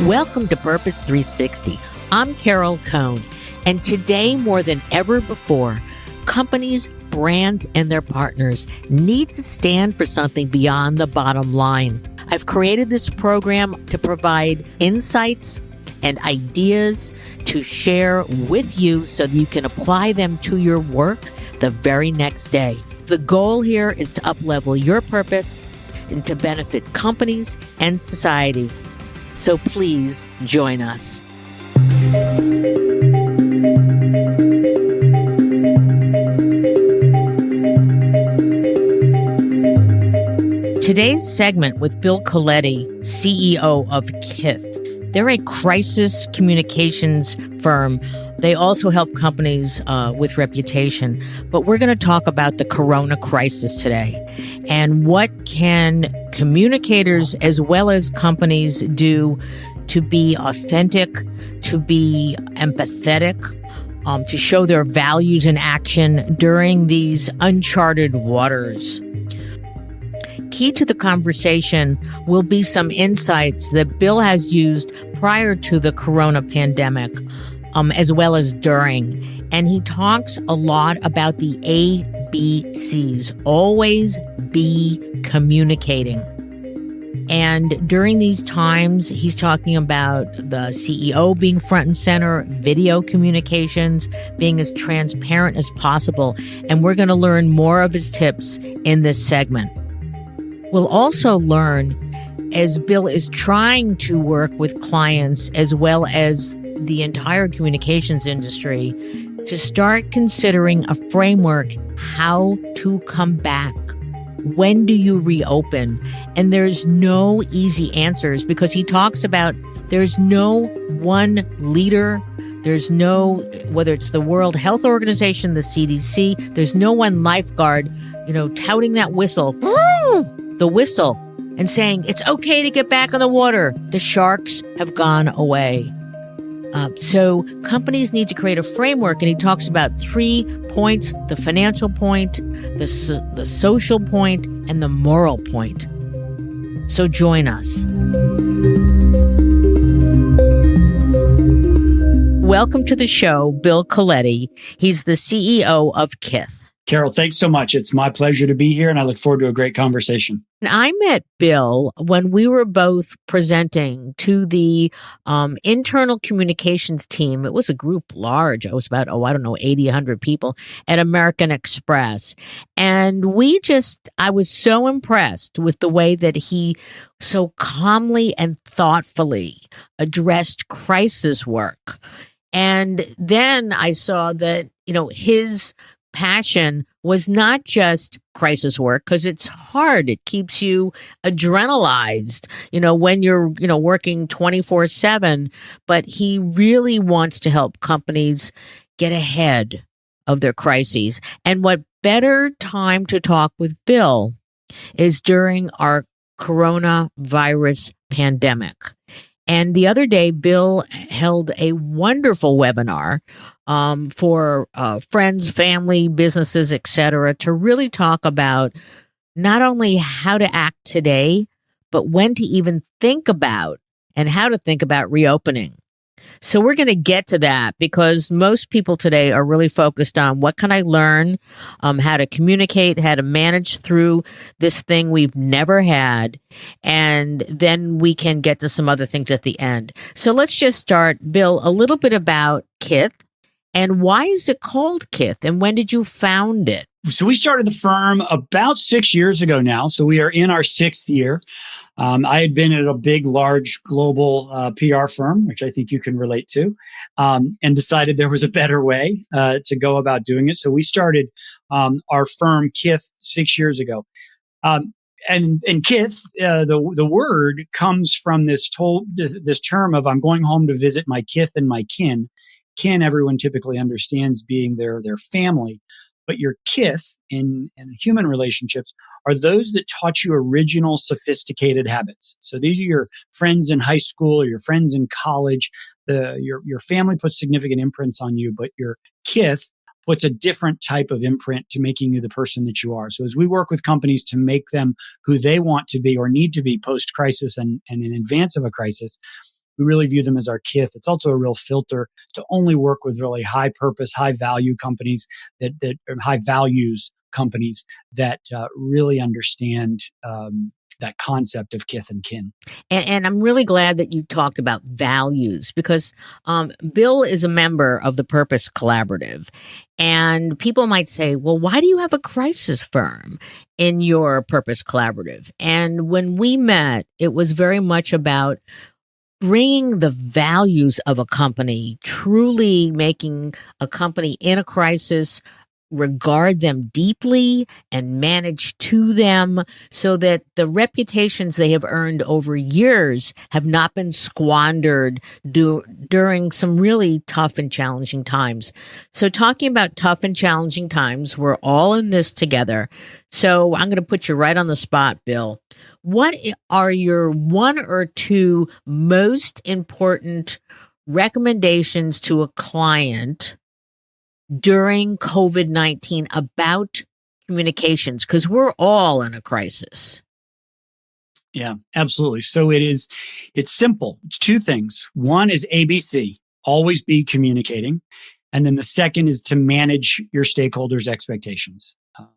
Welcome to Purpose 360. I'm Carol Cohn, and today more than ever before, companies, brands, and their partners need to stand for something beyond the bottom line. I've created this program to provide insights and ideas to share with you so that you can apply them to your work the very next day. The goal here is to up-level your purpose and to benefit companies and society. So please join us. Today's segment with Bill Coletti, CEO of Kith. They're a crisis communications firm. They also help companies with reputation. But we're going to talk about the corona crisis today and what can communicators as well as companies do to be authentic, to be empathetic, to show their values in action during these uncharted waters. Key to the conversation will be some insights that Bill has used prior to the corona pandemic, as well as during. And he talks a lot about the ABCs, always be communicating. And during these times, he's talking about the CEO being front and center, video communications, being as transparent as possible. And we're going to learn more of his tips in this segment. We'll also learn, as Bill is trying to work with clients as well as the entire communications industry, to start considering a framework how to come back. When do you reopen? And there's no easy answers because he talks about there's no one leader. There's no, whether it's the World Health Organization, the CDC, there's no one lifeguard, touting that whistle, the whistle, and saying it's okay to get back on the water. The sharks have gone away. So companies need to create a framework, and he talks about 3 points: the financial point, the social point, and the moral point. So join us. Welcome to the show, Bill Coletti. He's the CEO of Kith. Carol, thanks so much. It's my pleasure to be here, and I look forward to a great conversation. And I met Bill when we were both presenting to the internal communications team. It was a group large. It was about, 80, 100 people at American Express. And I was so impressed with the way that he so calmly and thoughtfully addressed crisis work. And then I saw that, his passion was not just crisis work, because it's hard. It keeps you adrenalized, when you're, working 24/7. But he really wants to help companies get ahead of their crises. And what better time to talk with Bill is during our coronavirus pandemic. And the other day, Bill held a wonderful webinar for friends, family, businesses, etc., to really talk about not only how to act today, but when to even think about and how to think about reopening. So we're going to get to that because most people today are really focused on what can I learn, how to communicate, how to manage through this thing we've never had, and then we can get to some other things at the end. So let's just start, Bill, a little bit about Kith. And why is it called Kith? And when did you found it? So we started the firm about 6 years ago now. So we are in our 6th year. I had been at a big, large global PR firm, which I think you can relate to, and decided there was a better way to go about doing it. So we started our firm Kith 6 years ago. And Kith, the word comes from this term of I'm going home to visit my kith and my kin. Kin, everyone typically understands being their family. But your kith in human relationships are those that taught you original sophisticated habits. So these are your friends in high school or your friends in college. Your family puts significant imprints on you, but your kith puts a different type of imprint to making you the person that you are. So as we work with companies to make them who they want to be or need to be post-crisis and in advance of a crisis, We really view them as our Kith. It's also a real filter to only work with really high purpose, high value companies that high values companies that really understand that concept of kith and kin. And I'm really glad that you talked about values because Bill is a member of the Purpose Collaborative. And people might say, well, why do you have a crisis firm in your Purpose Collaborative? And when we met, it was very much about bringing the values of a company, truly making a company in a crisis regard them deeply and manage to them so that the reputations they have earned over years have not been squandered during some really tough and challenging times. So talking about tough and challenging times, we're all in this together. So I'm going to put you right on the spot, Bill. What are your one or two most important recommendations to a client during COVID-19 about communications? Because we're all in a crisis. Yeah, absolutely. So it's simple. It's two things. One is ABC, always be communicating. And then the second is to manage your stakeholders' expectations.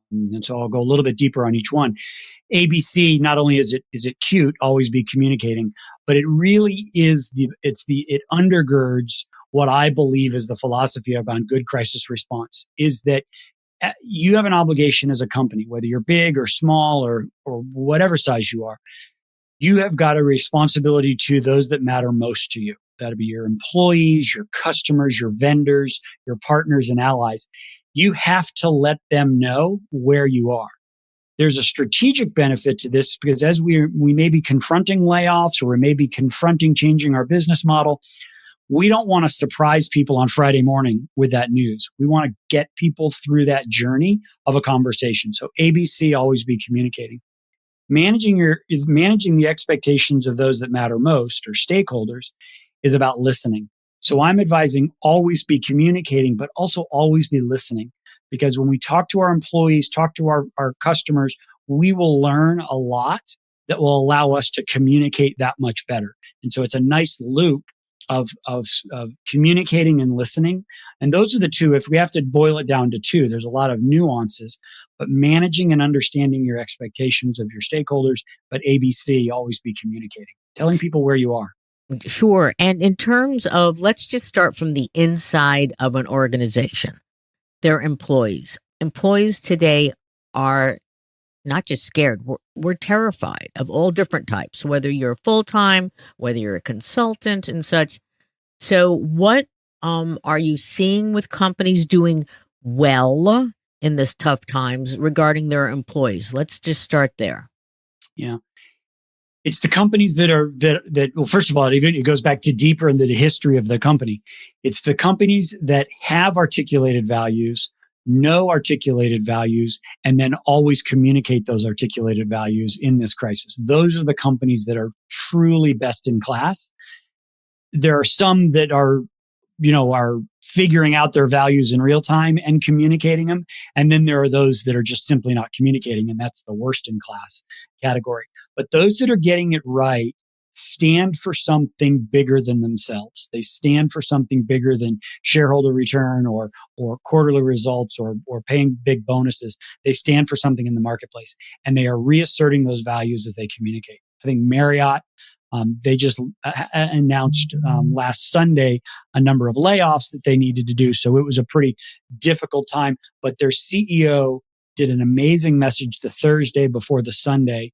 And so I'll go a little bit deeper on each one. ABC, not only is it cute, always be communicating, but it really is it undergirds what I believe is the philosophy around good crisis response, is that you have an obligation as a company, whether you're big or small or whatever size you are. You have got a responsibility to those that matter most to you. That'll be your employees, your customers, your vendors, your partners and allies. You have to let them know where you are. There's a strategic benefit to this because as we may be confronting layoffs or we may be confronting changing our business model, we don't want to surprise people on Friday morning with that news. We want to get people through that journey of a conversation. So ABC, always be communicating. Managing the expectations of those that matter most or stakeholders is about listening. So I'm advising always be communicating, but also always be listening. Because when we talk to our employees, talk to our customers, we will learn a lot that will allow us to communicate that much better. And so it's a nice loop of communicating and listening. And those are the two. If we have to boil it down to two, there's a lot of nuances, but managing and understanding your expectations of your stakeholders, but ABC, always be communicating, telling people where you are. Sure. And in terms of, let's just start from the inside of an organization, their employees. Employees today are not just scared, we're terrified of all different types, whether you're full-time, whether you're a consultant and such. So what are you seeing with companies doing well in this tough times regarding their employees? Let's just start there. Yeah. It's the companies that well, first of all, it goes back to deeper into the history of the company. It's the companies that have articulated values, know articulated values, and then always communicate those articulated values in this crisis. Those are the companies that are truly best in class. There are some that are figuring out their values in real time and communicating them. And then there are those that are just simply not communicating, and that's the worst in class category. But those that are getting it right stand for something bigger than themselves. They stand for something bigger than shareholder return or quarterly results or paying big bonuses. They stand for something in the marketplace, and they are reasserting those values as they communicate. I think Marriott, they just announced last Sunday a number of layoffs that they needed to do. So it was a pretty difficult time, but their CEO did an amazing message the Thursday before the Sunday.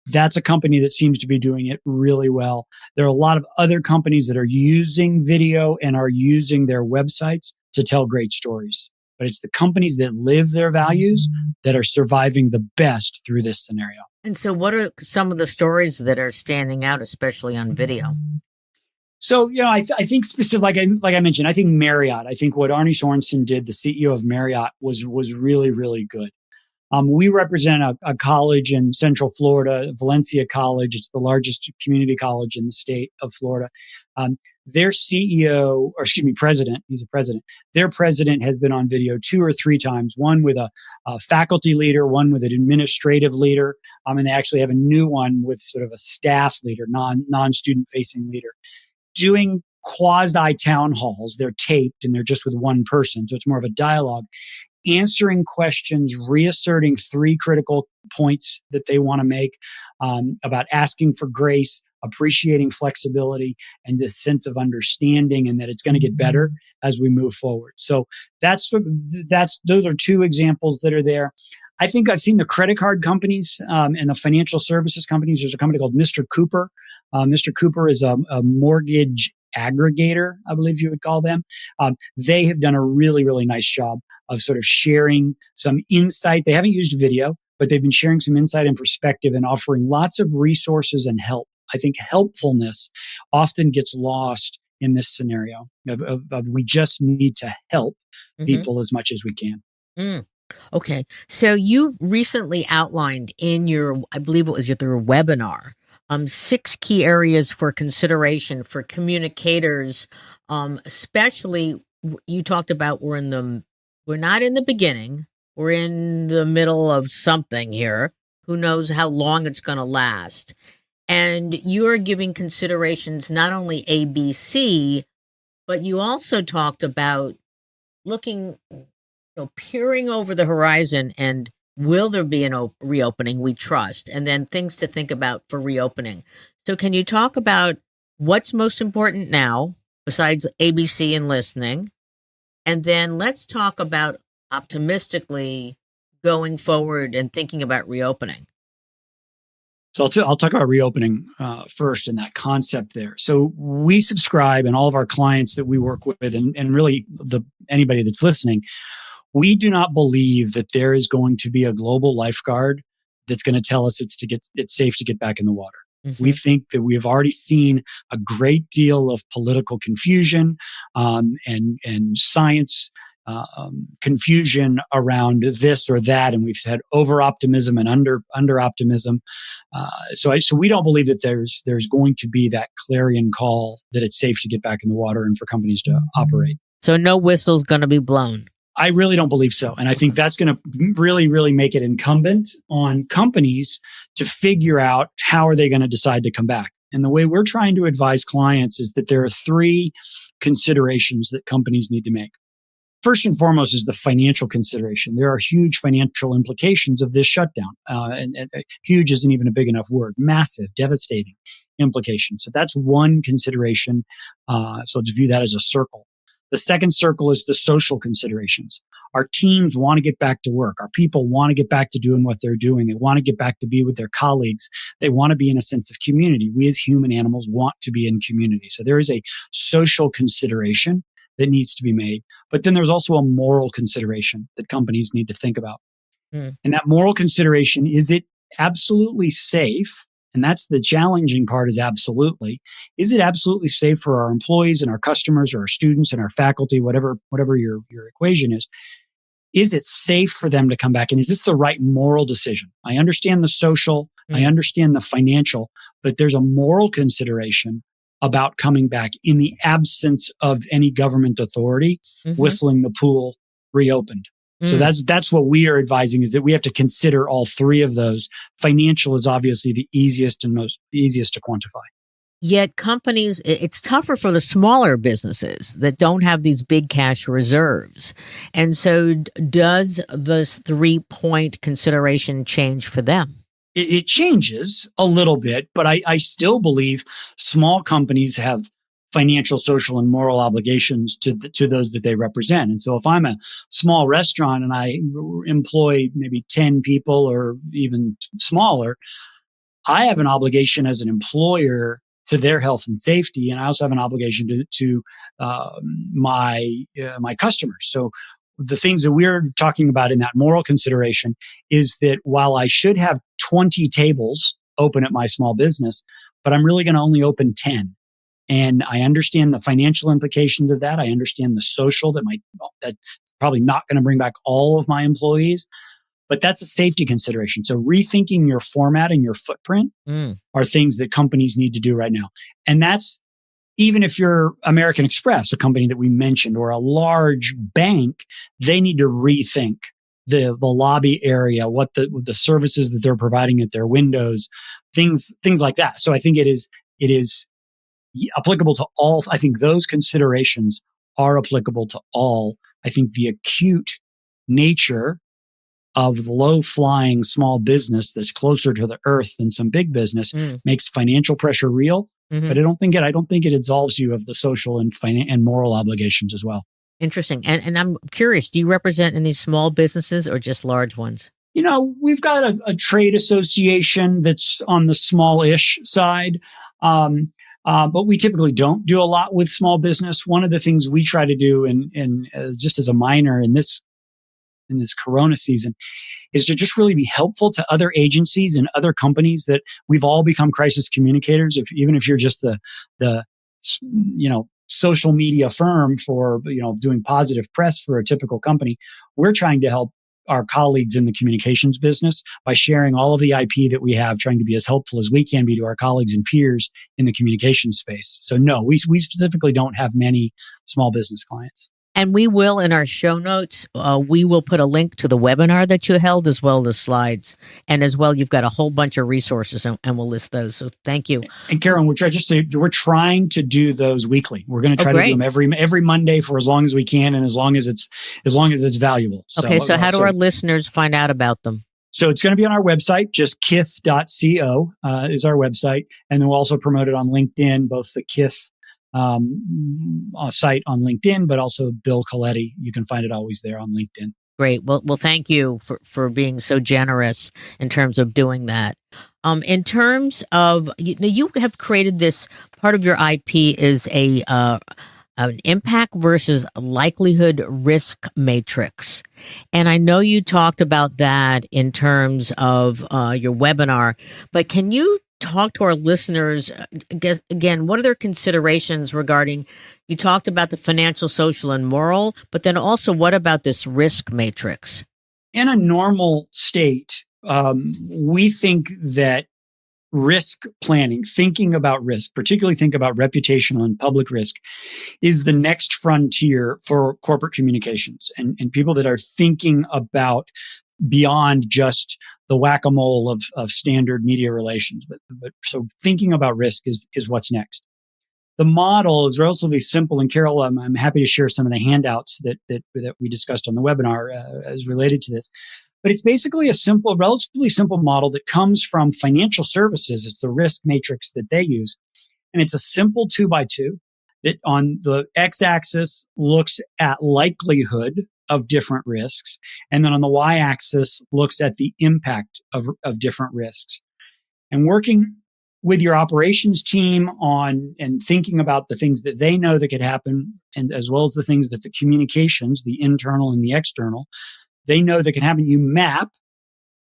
That's a company that seems to be doing it really well. There are a lot of other companies that are using video and are using their websites to tell great stories. But it's the companies that live their values that are surviving the best through this scenario. And so what are some of the stories that are standing out, especially on video? So, I think specific, like I mentioned, I think Marriott, I think what Arne Sorensen did, the CEO of Marriott, was really, really good. We represent a college in Central Florida, Valencia College. It's the largest community college in the state of Florida. Their president, he's a president. Their president has been on video 2 or 3 times, one with a faculty leader, one with an administrative leader. And they actually have a new one with sort of a staff leader, non-student facing leader. doing quasi town halls. They're taped and they're just with one person. So it's more of a dialogue, answering questions, reasserting three critical points that they want to make about asking for grace, appreciating flexibility, and this sense of understanding, and that it's going to get better as we move forward. So those are two examples that are there. I think I've seen the credit card companies and the financial services companies. There's a company called Mr. Cooper. Mr. Cooper is a mortgage aggregator, I believe you would call them. They have done a really, really nice job of sort of sharing some insight. They haven't used video, but they've been sharing some insight and perspective and offering lots of resources and help. I think helpfulness often gets lost in this scenario of we just need to help people as much as we can. Okay. So you recently outlined in your, I believe it was your webinar, 6 key areas for consideration for communicators, especially you talked about we're not in the beginning, we're in the middle of something here. Who knows how long it's going to last? And you're giving considerations not only A, B, C, but you also talked about looking, peering over the horizon and will there be a reopening? We trust. And then things to think about for reopening. So can you talk about what's most important now besides ABC and listening? And then let's talk about optimistically going forward and thinking about reopening. So I'll talk about reopening first and that concept there. So we subscribe, and all of our clients that we work with, and really anybody that's listening, we do not believe that there is going to be a global lifeguard that's going to tell us it's safe to get back in the water. Mm-hmm. We think that we have already seen a great deal of political confusion and science confusion around this or that, and we've had over optimism and under optimism. So we don't believe that there's going to be that clarion call that it's safe to get back in the water and for companies to operate. So no whistle's going to be blown. I really don't believe so. And I think that's going to really, really make it incumbent on companies to figure out how are they going to decide to come back. And the way we're trying to advise clients is that there are 3 considerations that companies need to make. First and foremost is the financial consideration. There are huge financial implications of this shutdown. And huge isn't even a big enough word. Massive, devastating implications. So that's one consideration. So let's view that as a circle. The second circle is the social considerations. Our teams want to get back to work. Our people want to get back to doing what they're doing. They want to get back to be with their colleagues. They want to be in a sense of community. We as human animals want to be in community. So there is a social consideration that needs to be made. But then there's also a moral consideration that companies need to think about. And that moral consideration, is it absolutely safe? And that's the challenging part, is absolutely. Is it absolutely safe for our employees and our customers or our students and our faculty, whatever your equation is? Is it safe for them to come back? And is this the right moral decision? I understand the social, I understand the financial, but there's a moral consideration about coming back in the absence of any government authority whistling the pool reopened. So that's what we are advising, is that we have to consider all 3 of those. Financial is obviously the easiest to quantify. Yet companies, it's tougher for the smaller businesses that don't have these big cash reserves. And so does this 3-point consideration change for them? It changes a little bit, but I still believe small companies have financial, social, and moral obligations to those that they represent. And so if I'm a small restaurant and I employ maybe 10 people or even smaller, I have an obligation as an employer to their health and safety, and I also have an obligation to my customers. So the things that we're talking about in that moral consideration is that while I should have 20 tables open at my small business, but I'm really going to only open 10. And I understand the financial implications of that. I understand the social that's probably not going to bring back all of my employees, but that's a safety consideration. So rethinking your format and your footprint are things that companies need to do right now. And that's even if you're American Express, a company that we mentioned, or a large bank, they need to rethink the lobby area, what the services that they're providing at their windows, things like that. So I think it is applicable to all. I think those considerations are applicable to all. I think the acute nature of low-flying small business that's closer to the earth than some big business makes financial pressure real. But I don't think it absolves you of the social and moral obligations as well. Interesting. And I'm curious, do you represent any small businesses or just large ones? We've got a trade association that's on the small-ish side. But we typically don't do a lot with small business. One of the things we try to do, and just as a minor in this Corona season, is to just really be helpful to other agencies and other companies that we've all become crisis communicators. Even if you're just the social media firm for doing positive press for a typical company, we're trying to help our colleagues in the communications business by sharing all of the IP that we have, trying to be as helpful as we can be to our colleagues and peers in the communications space. So no, we specifically don't have many small business clients. And we will, in our show notes, we will put a link to the webinar that you held as well as slides. And as well, you've got a whole bunch of resources and we'll list those. So thank you. And Karen, we're trying to do those weekly. We're going to try to do them every Monday for as long as we can and as long as it's valuable. Okay, so how do our listeners find out about them? So it's going to be on our website, just kith.co is our website. And then we'll also promote it on LinkedIn, both the Kith site on LinkedIn, but also Bill Coletti. You can find it always there on LinkedIn. Great. Well, thank you for being so generous in terms of doing that. In terms of, you have created this, part of your IP is an impact versus likelihood risk matrix. And I know you talked about that in terms of your webinar, but can you talk to our listeners, again, what are their considerations regarding, you talked about the financial, social, and moral, but then also what about this risk matrix? In a normal state, we think that risk planning, thinking about risk, particularly think about reputational and public risk, is the next frontier for corporate communications and people that are thinking about beyond just the whack-a-mole of standard media relations. But so thinking about risk is what's next. The model is relatively simple, and Carol, I'm happy to share some of the handouts that we discussed on the webinar as related to this. But it's basically a relatively simple model that comes from financial services. It's the risk matrix that they use. And it's a simple 2x2 that on the x-axis looks at likelihood of different risks. And then on the y-axis looks at the impact of different risks. And working with your operations team on and thinking about the things that they know that could happen, and as well as the things that the communications, the internal and the external, they know that can happen, you map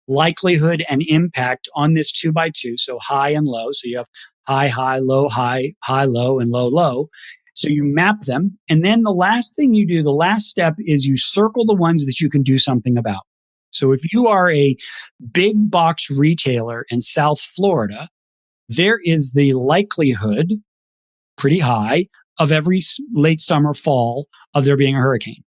likelihood and impact on this 2x2. So high and low. So you have high, low, low, and low, low. So you map them. And then the last thing you do, the last step is you circle the ones that you can do something about. So if you are a big box retailer in South Florida, there is the likelihood, pretty high, of every late summer, fall, of there being a hurricane.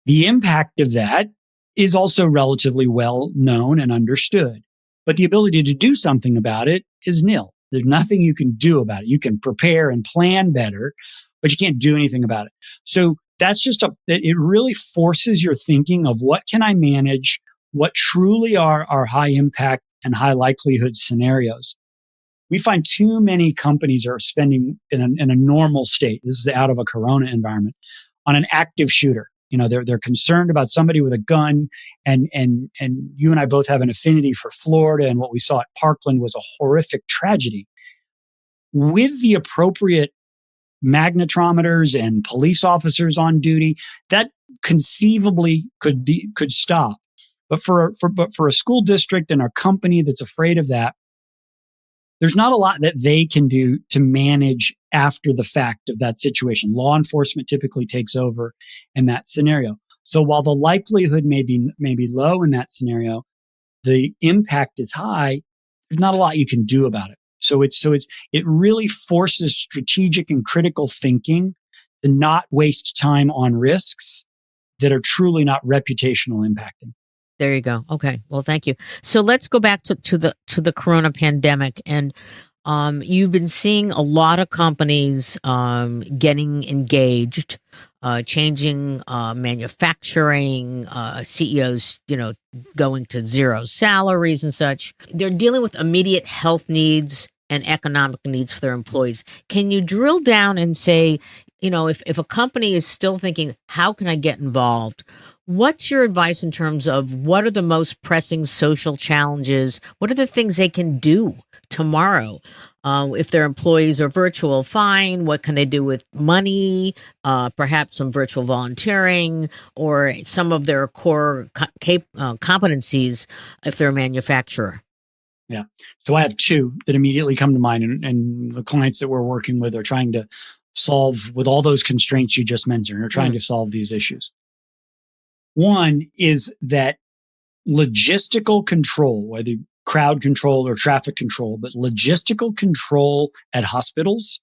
The impact of that is also relatively well known and understood. But the ability to do something about it is nil. There's nothing you can do about it. You can prepare and plan better, but you can't do anything about it. So that's it really forces your thinking of what can I manage, what truly are our high impact and high likelihood scenarios. We find too many companies are spending in a normal state. This is out of a Corona environment on an active shooter. They're concerned about somebody with a gun, and you and I both have an affinity for Florida, and what we saw at Parkland was a horrific tragedy. With the appropriate magnetometers and police officers on duty, that conceivably could stop. But for a school district and a company that's afraid of that, there's not a lot that they can do to manage after the fact of that situation. Law enforcement typically takes over in that scenario. So while the likelihood may be low in that scenario, the impact is high. There's not a lot you can do about it. So it really forces strategic and critical thinking to not waste time on risks that are truly not reputational impacting. There you go. Okay. Well, thank you. So let's go back to the Corona pandemic. And You've been seeing a lot of companies getting engaged, changing manufacturing, CEOs, going to zero salaries and such. They're dealing with immediate health needs and economic needs for their employees. Can you drill down and say, if a company is still thinking, how can I get involved? What's your advice in terms of what are the most pressing social challenges? What are the things they can do tomorrow? If their employees are virtual, fine. What can they do with money? Perhaps some virtual volunteering or some of their core competencies if they're a manufacturer. Yeah. So I have two that immediately come to mind, and the clients that we're working with are trying to solve with all those constraints you just mentioned, are trying to solve these issues. One is that logistical control, whether crowd control or traffic control, but logistical control at hospitals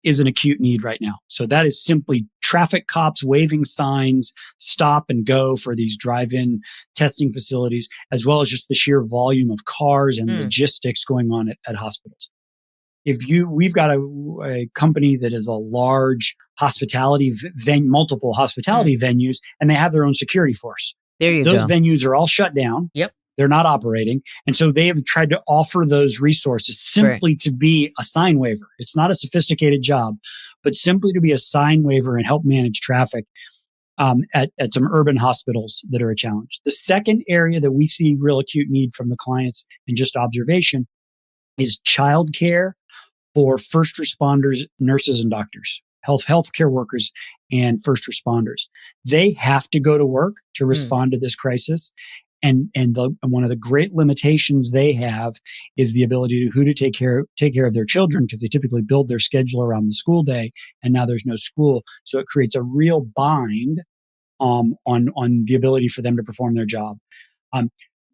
is an acute need right now. So that is simply traffic cops waving signs, stop and go for these drive-in testing facilities, as well as just the sheer volume of cars and logistics going on at hospitals. We've got a company that is a large hospitality multiple hospitality venues, and they have their own security force. There you Those go. venues are all shut down. Yep. They're not operating. And so they have tried to offer those resources simply to be a sign waiver. It's not a sophisticated job, but simply to be a sign waiver and help manage traffic at some urban hospitals that are a challenge. The second area that we see real acute need from the clients and just observation is childcare for first responders, nurses, and doctors, healthcare workers, and first responders. They have to go to work to respond to this crisis. And one of the great limitations they have is the ability to take care of their children, because they typically build their schedule around the school day, and now there's no school. So it creates a real bind on the ability for them to perform their job. A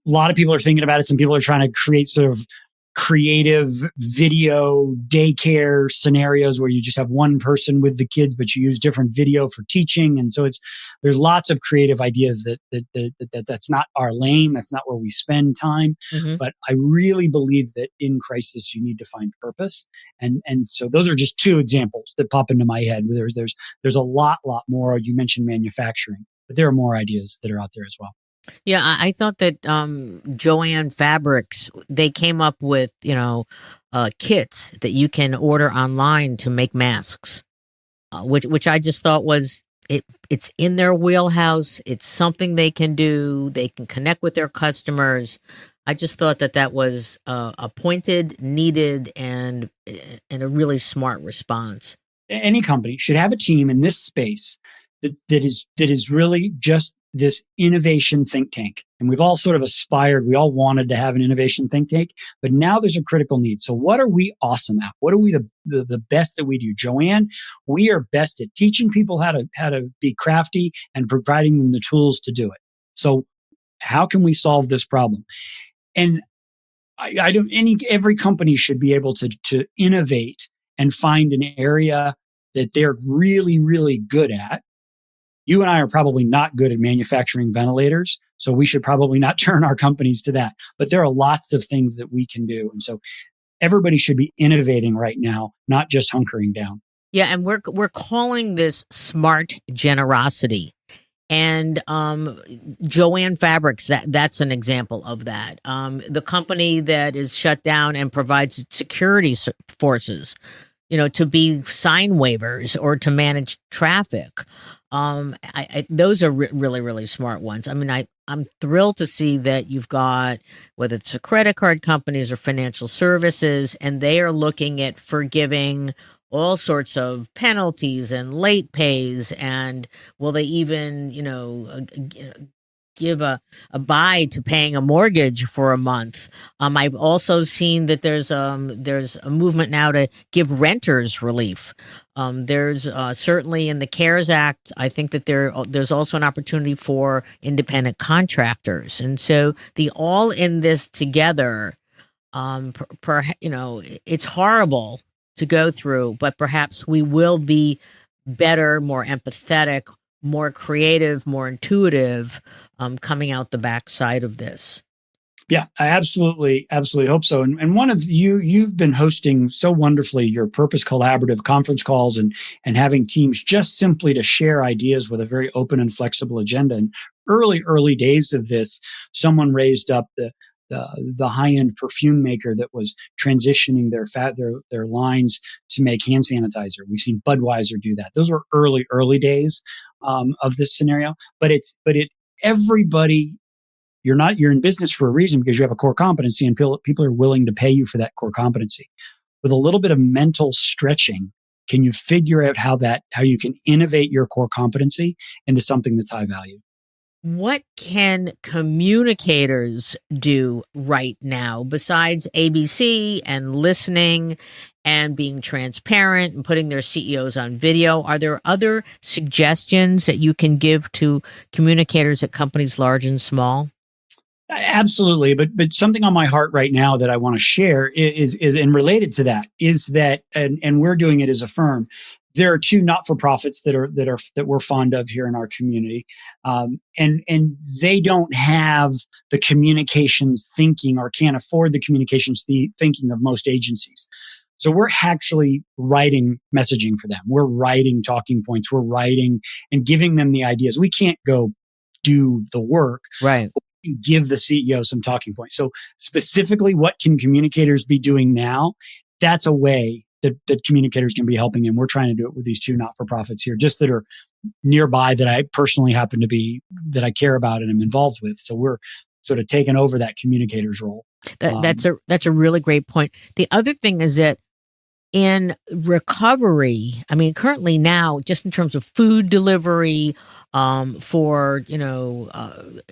lot of people are thinking about it. Some people are trying to create sort of creative video daycare scenarios where you just have one person with the kids, but you use different video for teaching. And so there's lots of creative ideas that's not our lane. That's not where we spend time. But I really believe that in crisis, you need to find purpose. And so those are just two examples that pop into my head. There's a lot more. You mentioned manufacturing, but there are more ideas that are out there as well. Yeah, I thought that Joann Fabrics, they came up with, kits that you can order online to make masks, which I just thought was, it's in their wheelhouse. It's something they can do. They can connect with their customers. I just thought that was a pointed, needed, and a really smart response. Any company should have a team in this space that is really just this innovation think tank. And we've all sort of aspired, we all wanted to have an innovation think tank, but now there's a critical need. So what are we awesome at? What are we the best that we do? Joann, we are best at teaching people how to be crafty and providing them the tools to do it. So how can we solve this problem? And every company should be able to innovate and find an area that they're really, really good at. You and I are probably not good at manufacturing ventilators, so we should probably not turn our companies to that. But there are lots of things that we can do. And so everybody should be innovating right now, not just hunkering down. Yeah, and we're calling this smart generosity. And Joann Fabrics, that's an example of that. The company that is shut down and provides security forces, to be sign waivers or to manage traffic. Those are really, really smart ones. I mean, I'm thrilled to see that you've got, whether it's the credit card companies or financial services, and they are looking at forgiving all sorts of penalties and late pays. And will they even, give a buy to paying a mortgage for a month? I've also seen that there's a movement now to give renters relief. There's certainly in the CARES Act, I think that there's also an opportunity for independent contractors. And so the all in this together, it's horrible to go through, but perhaps we will be better, more empathetic, more creative, more intuitive, coming out the backside of this. Yeah, I absolutely hope so. And one of you've been hosting so wonderfully your Purpose Collaborative conference calls and having teams just simply to share ideas with a very open and flexible agenda. And early days of this, someone raised up the high end perfume maker that was transitioning their lines to make hand sanitizer. We've seen Budweiser do that. Those were early days of this scenario. But everybody, you're in business for a reason because you have a core competency and people are willing to pay you for that core competency. With a little bit of mental stretching, can you figure out how you can innovate your core competency into something that's high value? What can communicators do right now besides ABC and listening and being transparent and putting their CEOs on video? Are there other suggestions that you can give to communicators at companies large and small? Absolutely, but something on my heart right now that I want to share is and related to that is that and we're doing it as a firm. There are two not-for-profits that we're fond of here in our community, and they don't have the communications thinking or can't afford the communications thinking of most agencies. So we're actually writing messaging for them. We're writing talking points. We're writing and giving them the ideas. We can't go do the work. Right. Give the CEO some talking points. So specifically, what can communicators be doing now? That's a way that communicators can be helping. And we're trying to do it with these two not-for-profits here, just that are nearby that I personally happen to be, that I care about and am involved with. So we're sort of taking over that communicator's role. That's a really great point. The other thing is that in recovery, I mean, currently now, just in terms of food delivery, for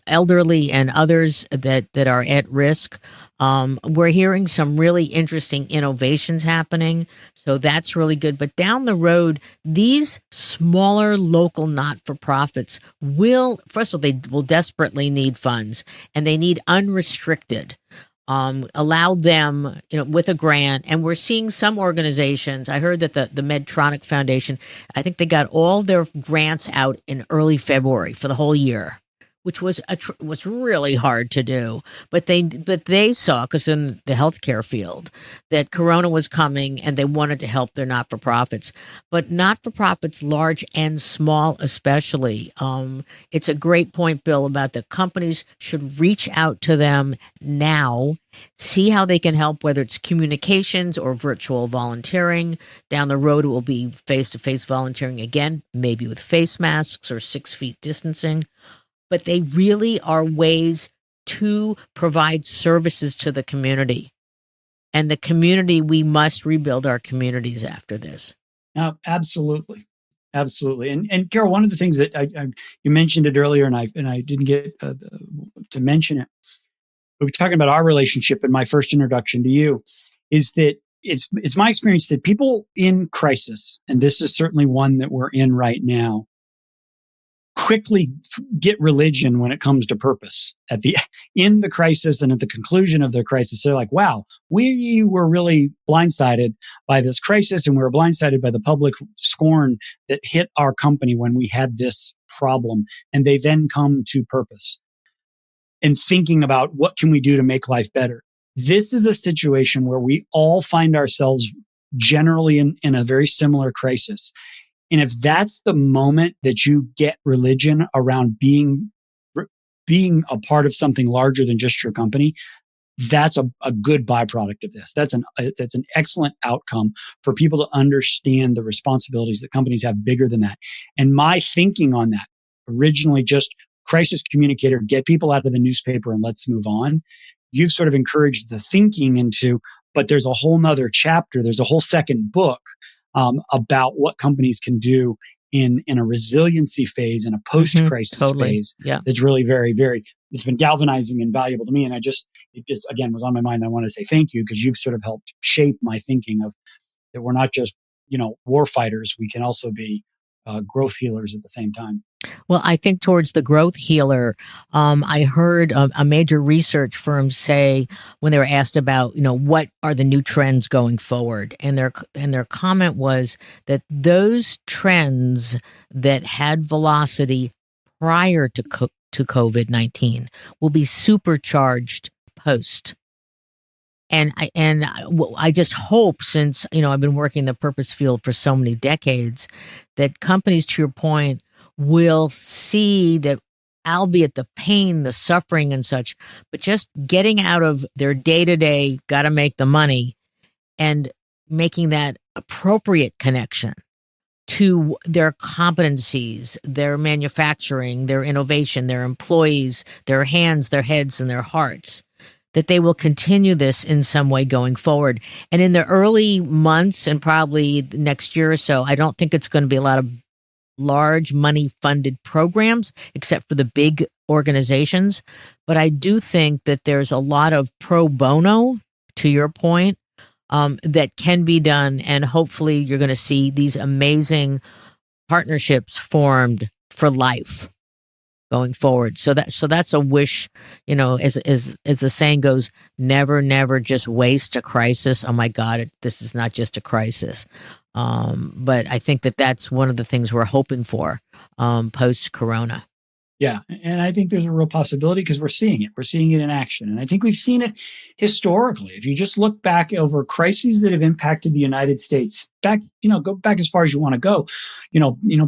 elderly and others that are at risk, we're hearing some really interesting innovations happening. So that's really good. But down the road, these smaller local not-for-profits first of all, they will desperately need funds, and they need unrestricted. Allow them, with a grant. And we're seeing some organizations. I heard that the Medtronic Foundation, I think they got all their grants out in early February for the whole year, which was was really hard to do. But they saw, because in the healthcare field, that Corona was coming, and they wanted to help their not-for-profits. But not-for-profits, large and small, especially. It's a great point, Bill, about the companies should reach out to them now, see how they can help, whether it's communications or virtual volunteering. Down the road, it will be face-to-face volunteering again, maybe with face masks or 6 feet distancing. But they really are ways to provide services to the community. And the community, we must rebuild our communities after this. Absolutely. And Carol, one of the things that you mentioned it earlier, and I didn't get to mention it. We were talking about our relationship in my first introduction to you, is that it's my experience that people in crisis, and this is certainly one that we're in right now, quickly get religion when it comes to purpose. In the crisis and at the conclusion of the crisis, they're like, wow, we were really blindsided by this crisis, and we were blindsided by the public scorn that hit our company when we had this problem. And they then come to purpose and thinking about what can we do to make life better. This is a situation where we all find ourselves generally in a very similar crisis. And if that's the moment that you get religion around being a part of something larger than just your company, that's a good byproduct of this. That's an excellent outcome for people to understand the responsibilities that companies have bigger than that. And my thinking on that, originally just crisis communicator, get people out of the newspaper and let's move on. You've sort of encouraged the thinking into, but there's a whole nother chapter. There's a whole second book about what companies can do in a resiliency phase and a post-crisis phase. Yeah. That's really very, very, it's been galvanizing and valuable to me. And it just again was on my mind. I want to say thank you because you've sort of helped shape my thinking of that we're not just, war fighters. We can also be growth healers at the same time. Well, I think towards the growth healer, I heard a major research firm say when they were asked about, what are the new trends going forward, and their comment was that those trends that had velocity prior to COVID-19 will be supercharged post. I just hope, since I've been working the purpose field for so many decades, that companies, to your point, will see that, albeit the pain, the suffering, and such, but just getting out of their day-to-day, got to make the money, and making that appropriate connection to their competencies, their manufacturing, their innovation, their employees, their hands, their heads, and their hearts, that they will continue this in some way going forward. And in the early months and probably the next year or so, I don't think it's going to be a lot of large money funded programs, except for the big organizations. But I do think that there's a lot of pro bono, to your point, that can be done. And hopefully you're going to see these amazing partnerships formed for life going forward. So that's a wish, as the saying goes, never just waste a crisis. Oh my God, this is not just a crisis. But I think that's one of the things we're hoping for post-corona. Yeah. And I think there's a real possibility because we're seeing it. We're seeing it in action. And I think we've seen it historically. If you just look back over crises that have impacted the United States, go back as far as you want to go,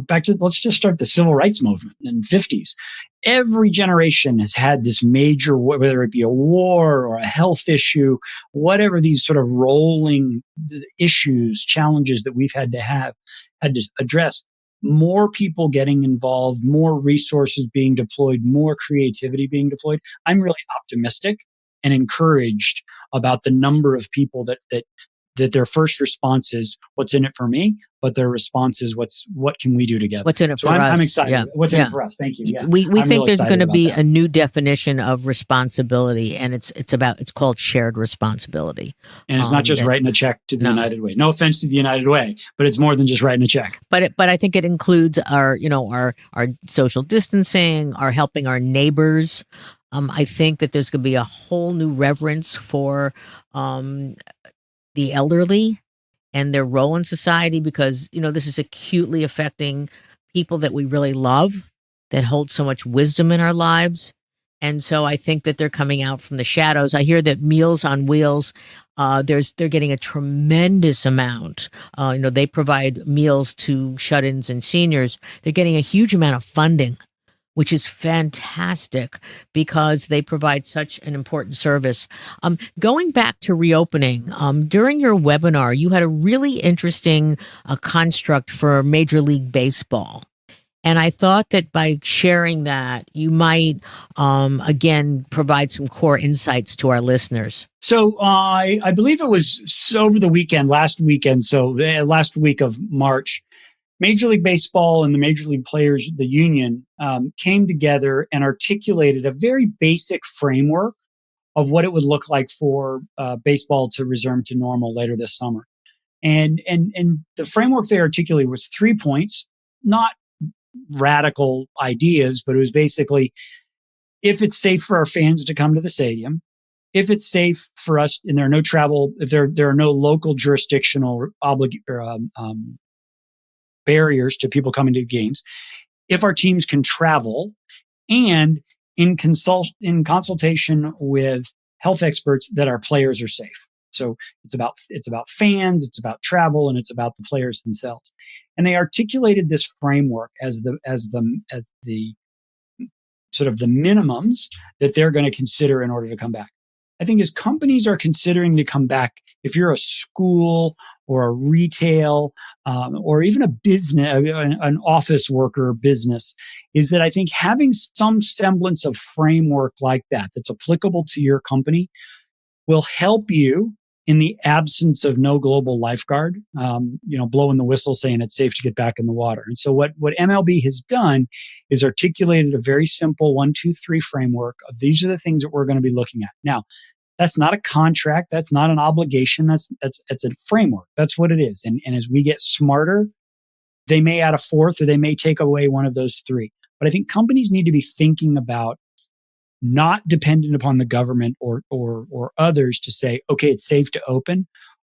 back to, let's just start the civil rights movement in the 50s. Every generation has had this major, whether it be a war or a health issue, whatever these sort of rolling issues, challenges that we've had to address. More people getting involved, more resources being deployed, more creativity being deployed. I'm really optimistic and encouraged about the number of people that their first response is, what's in it for me? But their response is, what can we do together? What's in it for us? I'm excited. Yeah. What's in it for us? Thank you. Yeah. We think there's going to be that. a new definition of responsibility, and it's called shared responsibility. And it's not just writing a check to the United Way. No offense to the United Way, but it's more than just writing a check. But I think it includes our social distancing, our helping our neighbors. I think that there's going to be a whole new reverence for the elderly and their role in society, because this is acutely affecting people that we really love, that hold so much wisdom in our lives. And so I think that they're coming out from the shadows. I hear that Meals on Wheels, they're getting a tremendous amount. They provide meals to shut-ins and seniors. They're getting a huge amount of funding, which is fantastic because they provide such an important service. Going back to reopening, during your webinar, you had a really interesting construct for Major League Baseball. And I thought that by sharing that, you might, again, provide some core insights to our listeners. So I believe it was over the weekend, last weekend, so last week of March, Major League Baseball and the Major League Players, the union, came together and articulated a very basic framework of what it would look like for baseball to resume to normal later this summer. And the framework they articulated was 3 points, not radical ideas, but it was basically, if it's safe for our fans to come to the stadium, if it's safe for us, and there are no travel, if there are no local jurisdictional barriers to people coming to the games, if our teams can travel, and in consultation with health experts, that our players are safe. So it's about fans, it's about travel, and it's about the players themselves. And they articulated this framework as the sort of the minimums that they're going to consider in order to come back. I think as companies are considering to come back, if you're a school or a retail or even a business, an office worker business, is that I think having some semblance of framework like that that's applicable to your company will help you in the absence of no global lifeguard, blowing the whistle saying it's safe to get back in the water. And so what MLB has done is articulated a very simple 1, 2, 3 framework of these are the things that we're going to be looking at. Now, that's not a contract. That's not an obligation. That's a framework. That's what it is. And as we get smarter, they may add a fourth or they may take away one of those 3. But I think companies need to be thinking about not dependent upon the government or others to say, okay, it's safe to open.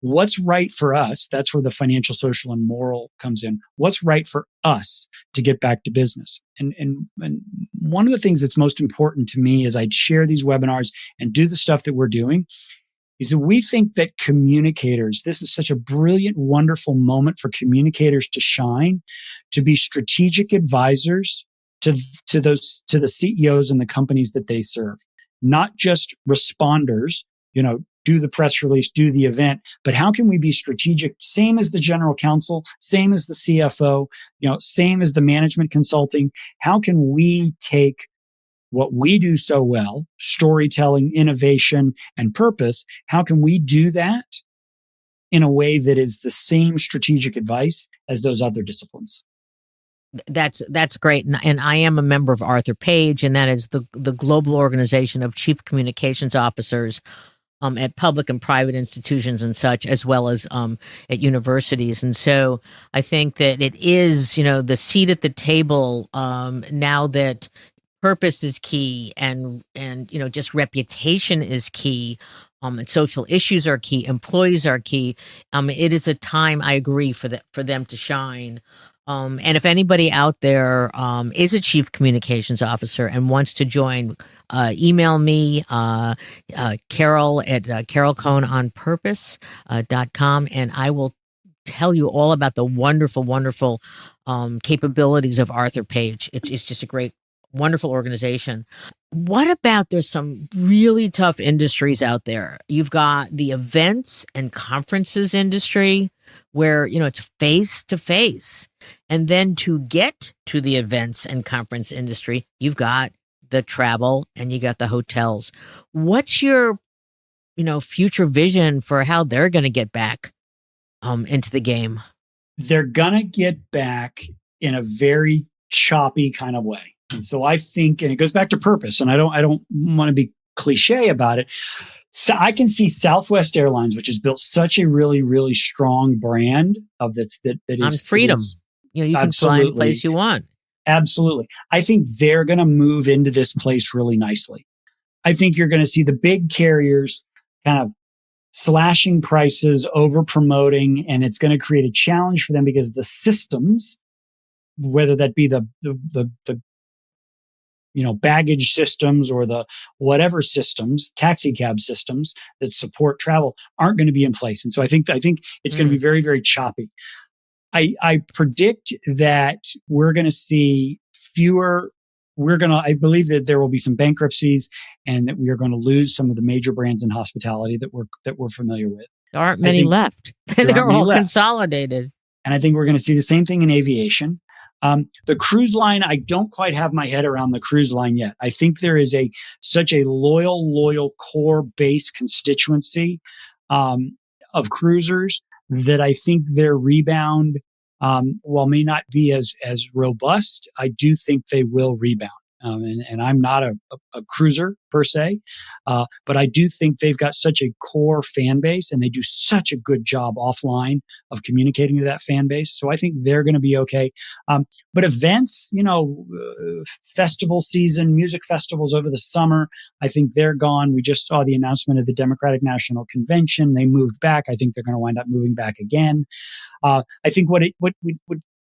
what's right for us. That's where the financial, social, and moral comes in. What's right for us to get back to business? And one of the things that's most important to me as I share these webinars and do the stuff that we're doing is that we think that communicators, this is such a brilliant, wonderful moment for communicators to shine, to be strategic advisors to the CEOs and the companies that they serve, not just responders, do the press release, do the event, but how can we be strategic? Same as the general counsel, same as the CFO, same as the management consulting. How can we take what we do so well, storytelling, innovation, and purpose? How can we do that in a way that is the same strategic advice as those other disciplines? That's great. And I am a member of Arthur Page, and that is the global organization of chief communications officers at public and private institutions and such, as well as at universities. And so I think that it is, the seat at the table now that purpose is key and just reputation is key. And social issues are key. Employees are key. It is a time, I agree, for them to shine. And if anybody out there is a chief communications officer and wants to join, email me, Carol at carolcohnonpurpose.com, and I will tell you all about the wonderful, wonderful capabilities of Arthur Page. It's just a great, wonderful organization. What about, there's some really tough industries out there. You've got the events and conferences industry where, it's face to face. And then to get to the events and conference industry, you've got the travel and you got the hotels. What's your, future vision for how they're going to get back into the game? They're going to get back in a very choppy kind of way. And so I think, and it goes back to purpose, and I don't want to be cliche about it. So I can see Southwest Airlines, which has built such a really, really strong brand of that is on freedom. You can fly any place you want. Absolutely. I think they're going to move into this place really nicely. I think you're going to see the big carriers kind of slashing prices, over promoting, and it's going to create a challenge for them because the systems, whether that be the baggage systems or the whatever systems, taxi cab systems that support travel, aren't going to be in place. And so I think it's going to be very, very choppy. I predict that we're going to see fewer. I believe that there will be some bankruptcies and that we are going to lose some of the major brands in hospitality that we're familiar with. There aren't many left. They're all consolidated. And I think we're going to see the same thing in aviation. The cruise line, I don't quite have my head around the cruise line yet. I think there is such a loyal core base constituency of cruisers that I think their rebound, while may not be as robust, I do think they will rebound. And I'm not a cruiser per se, but I do think they've got such a core fan base and they do such a good job offline of communicating to that fan base. So I think they're going to be okay. But events, festival season, music festivals over the summer, I think they're gone. We just saw the announcement of the Democratic National Convention. They moved back. I think they're going to wind up moving back again. I think what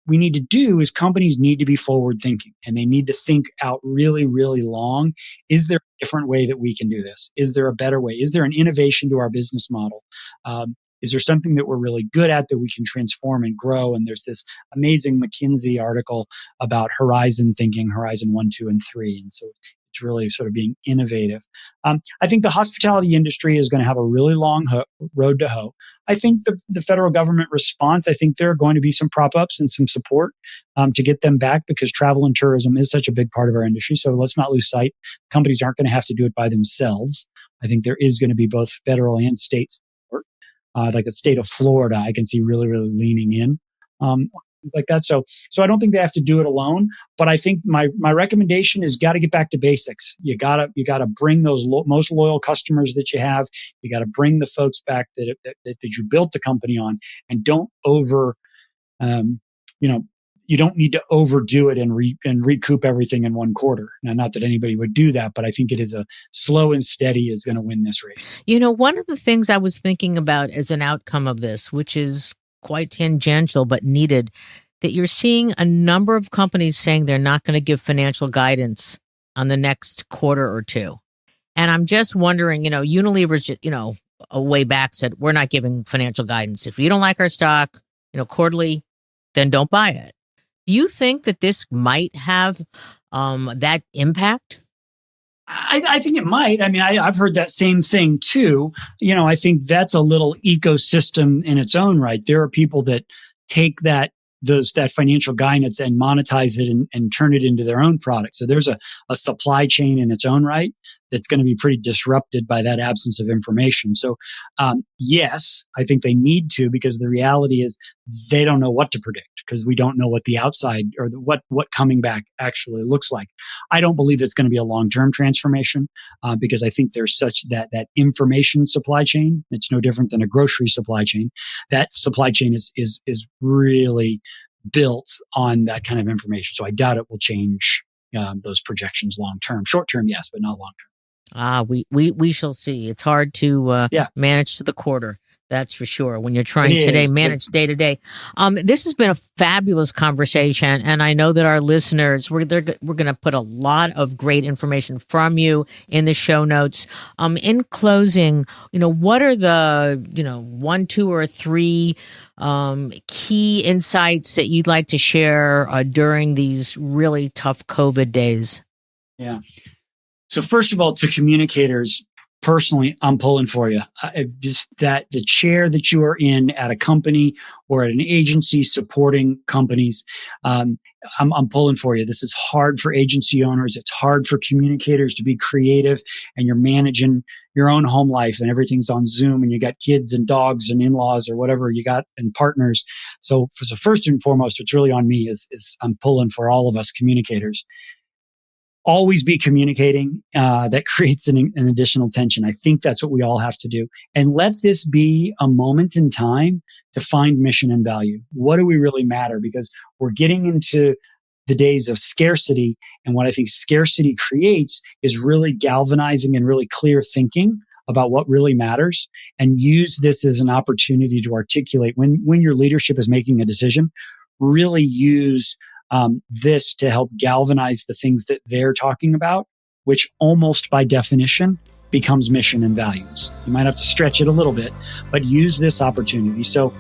we need to do is companies need to be forward thinking and they need to think out really, really long. Is there a different way that we can do this? Is there a better way? Is there an innovation to our business model? Is there something that we're really good at that we can transform and grow? And there's this amazing McKinsey article about horizon thinking, horizon 1, 2, and 3. And so it's really sort of being innovative. I think the hospitality industry is going to have a really long road to hoe. I think the federal government response, I think there are going to be some prop ups and some support to get them back because travel and tourism is such a big part of our industry. So let's not lose sight. Companies aren't going to have to do it by themselves. I think there is going to be both federal and state support. Like the state of Florida, I can see really, really leaning in. Like that. So I don't think they have to do it alone, but I think my recommendation is got to get back to basics. You got to bring those most loyal customers that you have. You got to bring the folks back that you built the company on, and don't you don't need to overdo it and recoup everything in one quarter. Now, not that anybody would do that, but I think it is a slow and steady is going to win this race. One of the things I was thinking about as an outcome of this, which is quite tangential but needed, that you're seeing a number of companies saying they're not going to give financial guidance on the next quarter or two. And I'm just wondering, Unilever's, a way back said, we're not giving financial guidance. If you don't like our stock, quarterly, then don't buy it. Do you think that this might have that impact? I think it might. I mean, I've heard that same thing too. I think that's a little ecosystem in its own right. There are people that take that financial guidance and monetize it and turn it into their own product. So there's a supply chain in its own right that's going to be pretty disrupted by that absence of information. So yes, I think they need to, because the reality is they don't know what to predict, because we don't know what the outside or what coming back actually looks like. I don't believe it's going to be a long-term transformation because I think there's such that information supply chain. It's no different than a grocery supply chain. That supply chain is really built on that kind of information. So I doubt it will change those projections long-term. Short-term, yes, but not long-term. We shall see. It's hard to manage to the quarter. That's for sure. When you're trying to manage day to day. This has been a fabulous conversation, and I know that our listeners, we're going to put a lot of great information from you in the show notes. In closing, what are the 1, 2, or 3 key insights that you'd like to share during these really tough COVID days? Yeah. So first of all, to communicators, personally, I'm pulling for you. Just that the chair that you are in at a company or at an agency supporting companies, I'm pulling for you. This is hard for agency owners. It's hard for communicators to be creative, and you're managing your own home life and everything's on Zoom, and you got kids and dogs and in-laws or whatever you got and partners. So first and foremost, what's really on me is I'm pulling for all of us communicators. Always be communicating. That creates an additional tension. I think that's what we all have to do. And let this be a moment in time to find mission and value. What do we really matter? Because we're getting into the days of scarcity. And what I think scarcity creates is really galvanizing and really clear thinking about what really matters, and use this as an opportunity to articulate when your leadership is making a decision, really use this to help galvanize the things that they're talking about, which almost by definition becomes mission and values. You might have to stretch it a little bit, but use this opportunity. So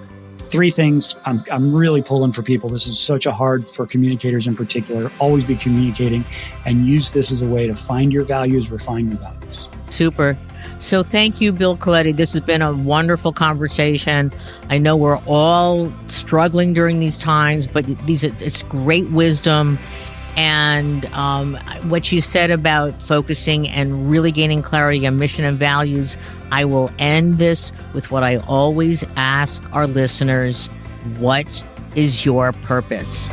3 things I'm really pulling for people. This is such a hard for communicators in particular. Always be communicating and use this as a way to find your values, refine your values. Super. So thank you, Bill Coletti. This has been a wonderful conversation. I know we're all struggling during these times, but it's great wisdom. And what you said about focusing and really gaining clarity on mission and values, I will end this with what I always ask our listeners: what is your purpose?